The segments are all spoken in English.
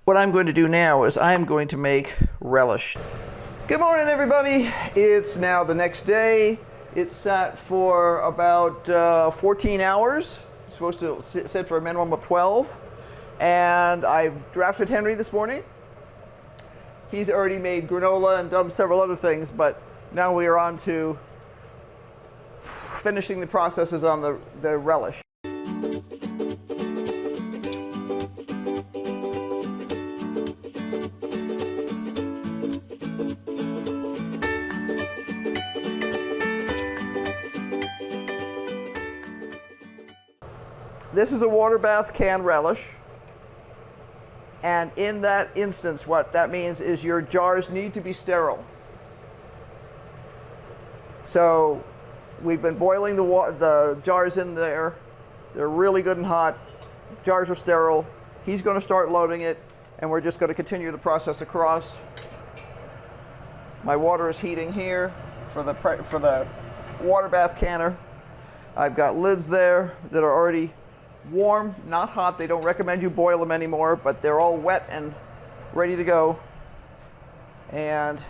What I'm going to do now is I'm going to make relish. Good morning, everybody. It's now the next day. It's sat for about 14 hours. It's supposed to sit for a minimum of 12. And I've drafted Henry this morning. He's already made granola and done several other things, but now we are on to finishing the processes on the relish. This is a water bath canned relish, and in that instance what that means is your jars need to be sterile. So we've been boiling the jars in there. They're really good and hot. Jars are sterile. He's going to start loading it, and we're just going to continue the process across. My water is heating here for the water bath canner. I've got lids there that are already warm, not hot. They don't recommend you boil them anymore, but they're all wet and ready to go. And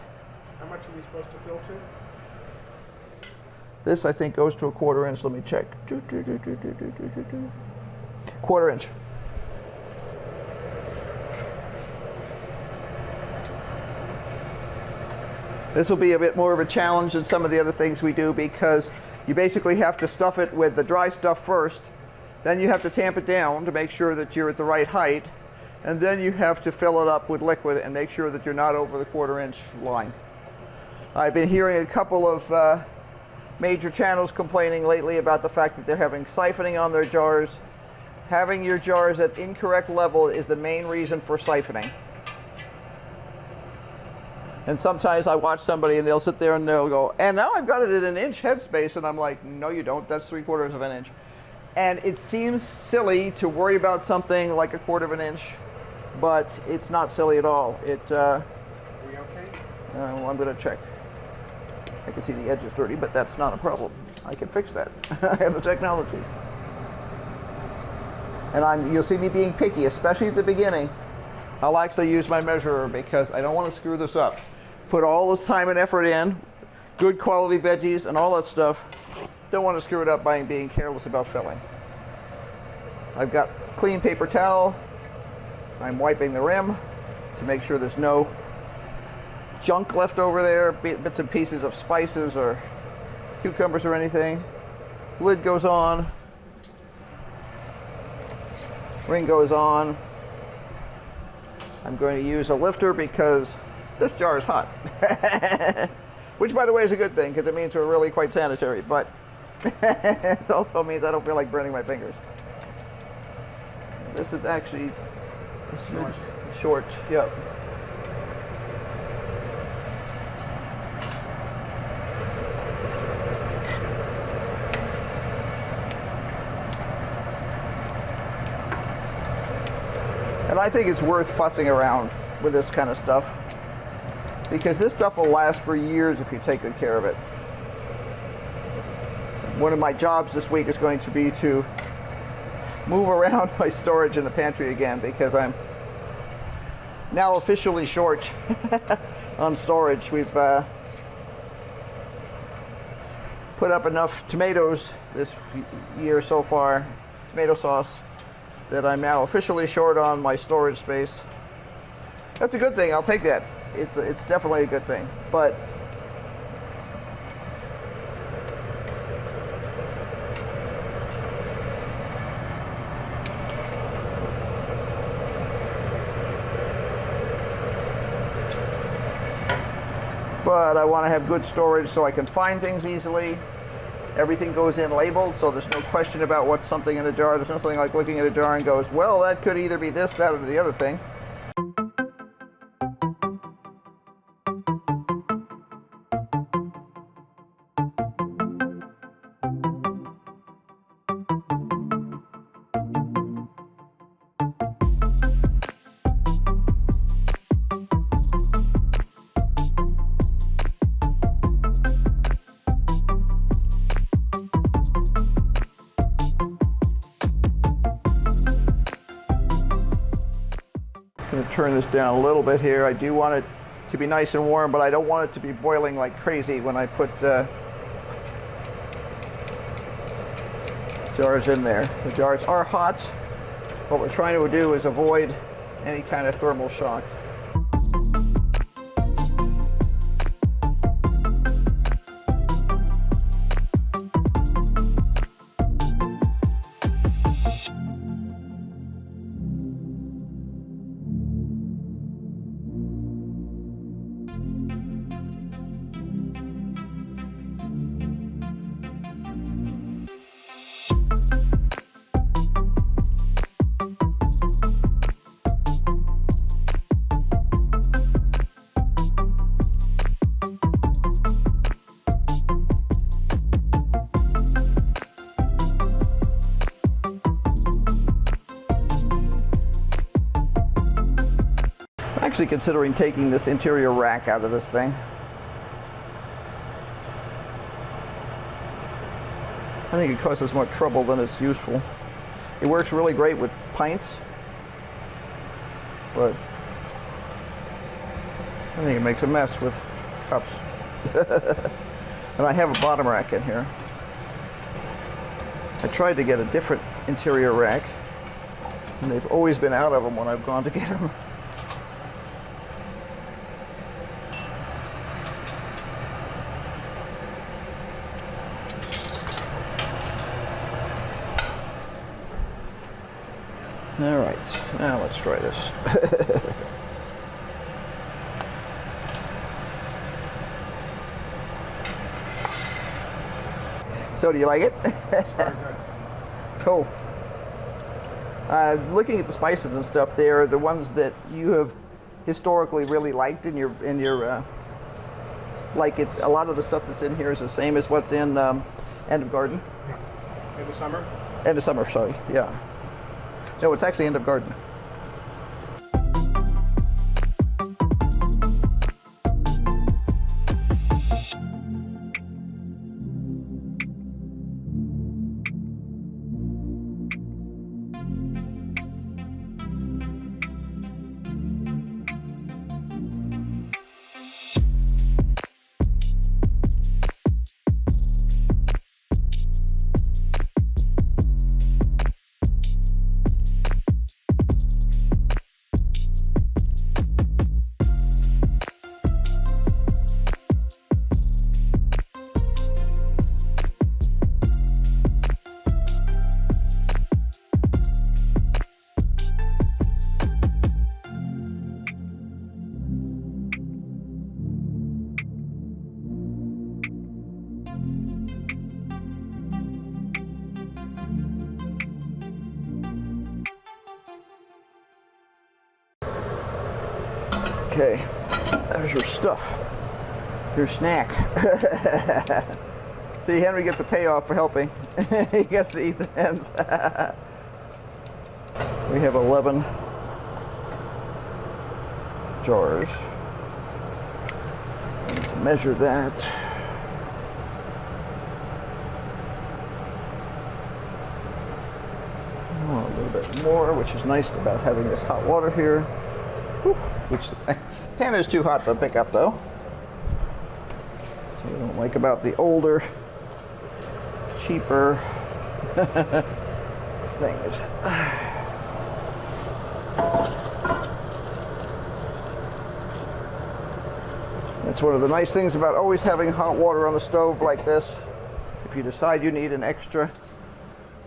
how much are we supposed to fill to? This I think goes to a 1/4 inch. Let me check. 1/4 inch. This will be a bit more of a challenge than some of the other things we do, because you basically have to stuff it with the dry stuff first. Then you have to tamp it down to make sure that you're at the right height. And then you have to fill it up with liquid and make sure that you're not over the 1/4 inch line. I've been hearing a couple of major channels complaining lately about the fact that they're having siphoning on their jars. Having your jars at incorrect level is the main reason for siphoning. And sometimes I watch somebody and they'll sit there and they'll go, and now I've got it at 1 inch headspace, and I'm like, no you don't, that's 3/4 of an inch. And it seems silly to worry about something like 1/4 inch, but it's not silly at all. Are we okay? I'm going to check. I can see the edge is dirty, but that's not a problem. I can fix that. I have the technology. And you'll see me being picky, especially at the beginning. I'll actually use my measurer because I don't want to screw this up. Put all this time and effort in, good quality veggies and all that stuff. Don't want to screw it up by being careless about filling. I've got clean paper towel. I'm wiping the rim to make sure there's no junk left over there, bits and pieces of spices or cucumbers or anything. Lid goes on. Ring goes on. I'm going to use a lifter because this jar is hot. Which, by the way, is a good thing because it means we're really quite sanitary, but it also means I don't feel like burning my fingers. This is actually a smidge short. Yep. And I think it's worth fussing around with this kind of stuff, because this stuff will last for years if you take good care of it. One of my jobs this week is going to be to move around my storage in the pantry again, because I'm now officially short on storage. We've put up enough tomatoes this year so far, tomato sauce, that I'm now officially short on my storage space. That's a good thing. I'll take that. It's definitely a good thing. But I want to have good storage so I can find things easily. Everything goes in labeled, so there's no question about what's something in a jar. There's nothing like looking at a jar and goes, well, that could either be this, that, or the other thing. I'm going to turn this down a little bit here. I do want it to be nice and warm, but I don't want it to be boiling like crazy when I put jars in there. The jars are hot. What we're trying to do is avoid any kind of thermal shock. Actually considering taking this interior rack out of this thing. I think it causes more trouble than it's useful. It works really great with pints, but I think it makes a mess with cups. And I have a bottom rack in here. I tried to get a different interior rack, and they've always been out of them when I've gone to get them. All right, now let's try this. So, do you like it? Very good. Cool. Looking at the spices and stuff, they're the ones that you have historically really liked in your like it. A lot of the stuff that's in here is the same as what's in End of Garden. In the summer? End of Summer, sorry. Yeah. No, it's actually End of Garden. Okay, there's your stuff, your snack. See, Henry gets the payoff for helping. He gets to eat the ends. We have 11 jars. I need to measure that. Oh, a little bit more, which is nice about having this hot water here. Whew. Which Hannah's too hot to pick up though. So we don't like about the older, cheaper things. That's one of the nice things about always having hot water on the stove like this. If you decide you need an extra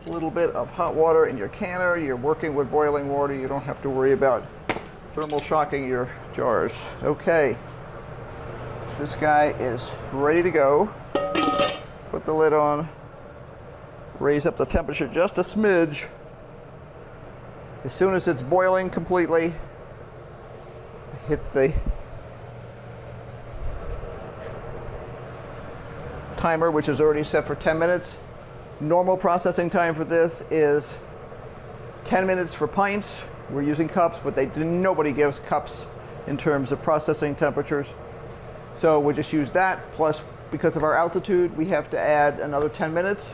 little bit of hot water in your canner, you're working with boiling water, you don't have to worry about thermal shocking your jars. Okay, this guy is ready to go. Put the lid on, raise up the temperature just a smidge. As soon as it's boiling completely, hit the timer, which is already set for 10 minutes. Normal processing time for this is 10 minutes for pints. We're using cups, but nobody gives cups in terms of processing temperatures. So we'll just use that, plus because of our altitude, we have to add another 10 minutes.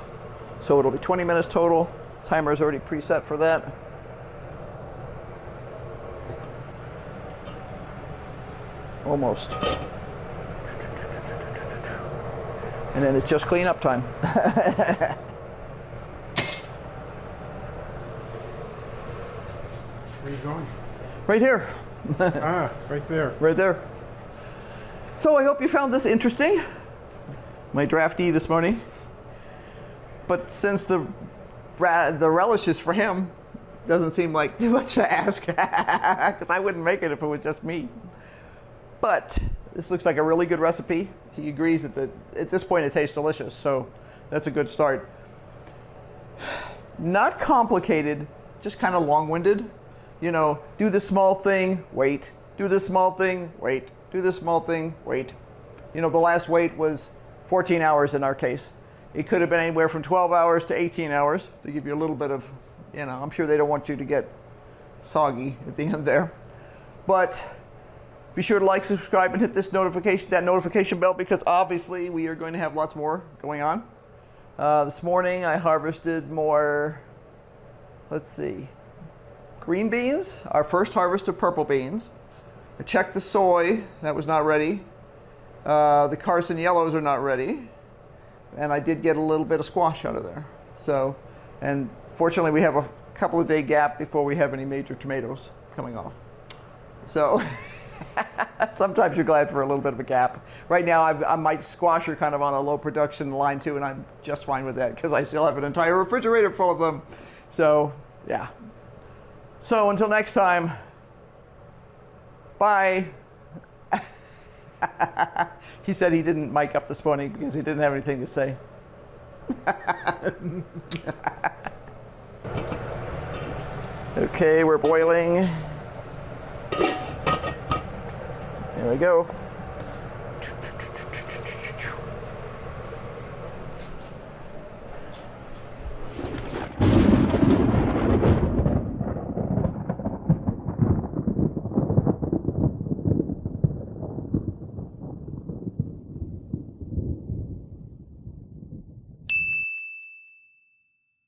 So it'll be 20 minutes total. Timer is already preset for that. Almost. And then it's just cleanup time. Where are you going? Right here. Right there. Right there. So I hope you found this interesting. My draftee this morning. But since the relish is for him, doesn't seem like too much to ask, because I wouldn't make it if it was just me. But this looks like a really good recipe. He agrees that at this point it tastes delicious, so that's a good start. Not complicated, just kind of long-winded. You know, do this small thing, wait. Do this small thing, wait. Do this small thing, wait. You know, the last wait was 14 hours in our case. It could have been anywhere from 12 hours to 18 hours to give you a little bit of, you know, I'm sure they don't want you to get soggy at the end there. But be sure to like, subscribe, and hit that notification bell, because obviously we are going to have lots more going on. This morning I harvested more, let's see, green beans, our first harvest of purple beans. I checked the soy, that was not ready. The Carson yellows are not ready. And I did get a little bit of squash out of there. So, and fortunately we have a couple of day gap before we have any major tomatoes coming off. So, sometimes you're glad for a little bit of a gap. Right now my squash are kind of on a low production line too, and I'm just fine with that because I still have an entire refrigerator full of them. So, yeah. So until next time, bye. He said he didn't mic up this morning because he didn't have anything to say. Okay, we're boiling. There we go.